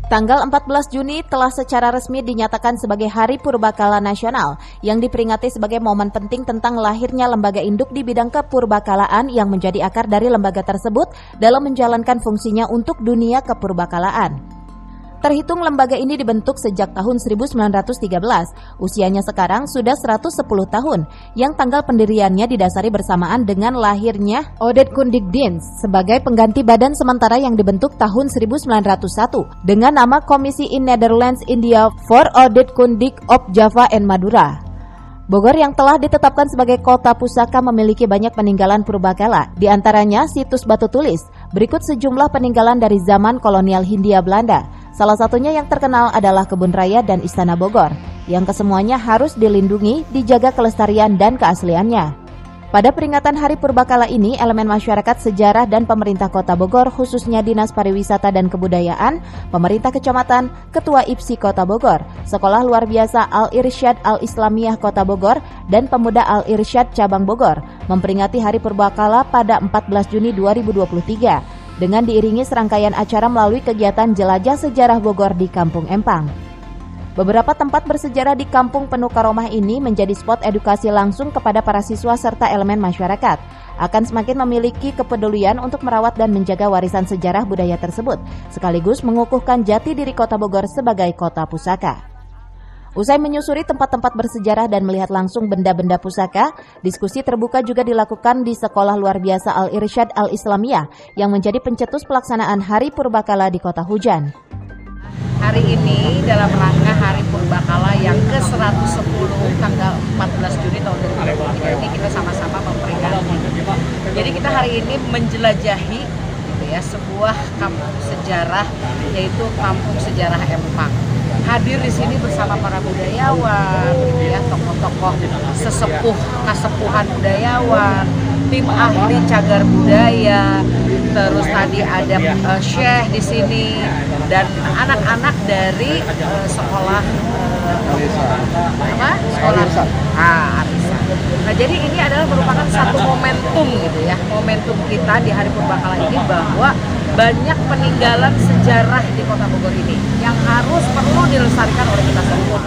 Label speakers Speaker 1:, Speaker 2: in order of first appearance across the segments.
Speaker 1: Tanggal 14 Juni telah secara resmi dinyatakan sebagai Hari Purbakala Nasional yang diperingati sebagai momen penting tentang lahirnya lembaga induk di bidang kepurbakalaan yang menjadi akar dari lembaga tersebut dalam menjalankan fungsinya untuk dunia kepurbakalaan. Terhitung lembaga ini dibentuk sejak tahun 1913, usianya sekarang sudah 110 tahun, yang tanggal pendiriannya didasari bersamaan dengan lahirnya Oudetkundigdienst sebagai pengganti badan sementara yang dibentuk tahun 1901 dengan nama Komisi in Netherlands India for Oudetkundig op Java and Madura. Bogor yang telah ditetapkan sebagai kota pusaka memiliki banyak peninggalan purbakala, di antaranya situs batu tulis, berikut sejumlah peninggalan dari zaman kolonial Hindia Belanda. Salah satunya yang terkenal adalah Kebun Raya dan Istana Bogor, yang kesemuanya harus dilindungi, dijaga kelestarian dan keasliannya. Pada peringatan Hari Purbakala ini, elemen masyarakat, sejarah, dan pemerintah Kota Bogor, khususnya Dinas Pariwisata dan Kebudayaan, pemerintah kecamatan, Ketua IPSI Kota Bogor, Sekolah Luar Biasa Al-Irsyad Al-Islamiyah Kota Bogor, dan Pemuda Al-Irsyad Cabang Bogor, memperingati Hari Purbakala pada 14 Juni 2023, dengan diiringi serangkaian acara melalui kegiatan Jelajah Sejarah Bogor di Kampung Empang. Beberapa tempat bersejarah di kampung penuh karomah ini menjadi spot edukasi langsung kepada para siswa serta elemen masyarakat. Akan semakin memiliki kepedulian untuk merawat dan menjaga warisan sejarah budaya tersebut, sekaligus mengukuhkan jati diri Kota Bogor sebagai kota pusaka. Usai menyusuri tempat-tempat bersejarah dan melihat langsung benda-benda pusaka, diskusi terbuka juga dilakukan di Sekolah Luar Biasa Al-Irsyad Al-Islamiyah yang menjadi pencetus pelaksanaan Hari Purbakala di Kota Hujan.
Speaker 2: Hari ini dalam rangka Hari Purbakala yang ke-110 tanggal 14 Juni tahun 2023 ini kita sama-sama memperingati. Jadi kita hari ini menjelajahi gitu ya, sebuah kampung sejarah, yaitu Kampung Sejarah Empang. Hadir di sini bersama para budayawan, gitu ya, tokoh-tokoh sesepuh, kasepuhan budayawan, tim ahli cagar budaya, terus tadi ada syekh di sini dan anak-anak dari sekolah Arisan. Nah, jadi ini adalah merupakan satu momentum gitu ya, momentum kita di Hari Purbakala ini bahwa banyak peninggalan sejarah di Kota Bogor ini yang perlu dilestarikan oleh kita semua.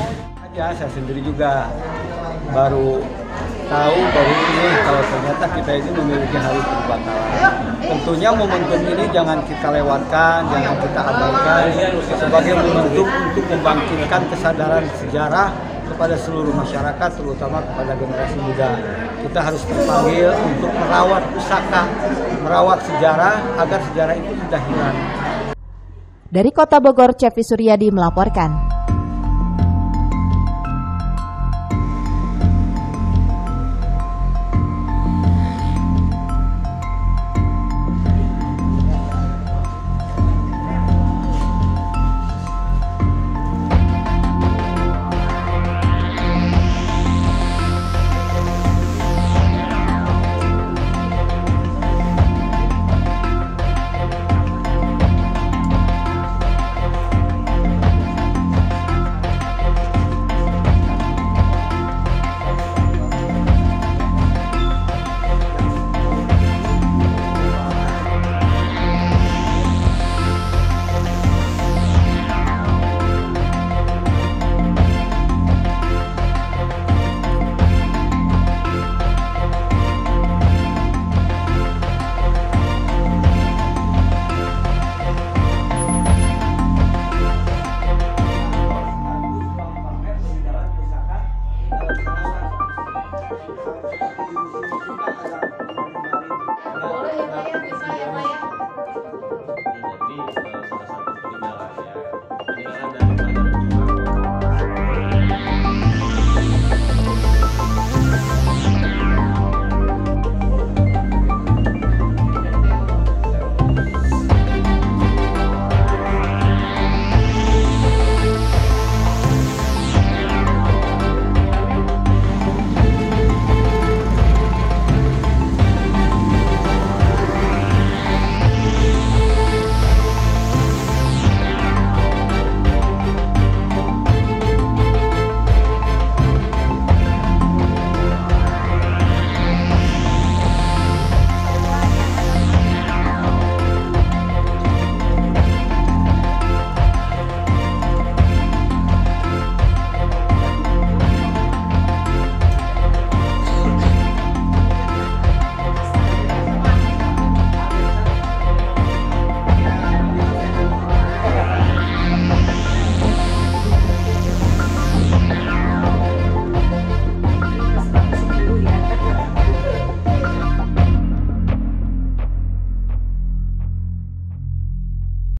Speaker 3: Saya sendiri juga baru tahu baru ini kalau ternyata kita ini memiliki Hari Purbakala. Tentunya momentum ini jangan kita lewatkan, jangan kita abaikan sebagai momentum untuk membangkitkan kesadaran sejarah kepada seluruh masyarakat, terutama kepada generasi muda. Kita harus terpanggil untuk merawat pusaka, merawat sejarah agar sejarah itu tidak hilang.
Speaker 1: Dari Kota Bogor, Cepi Suryadi melaporkan.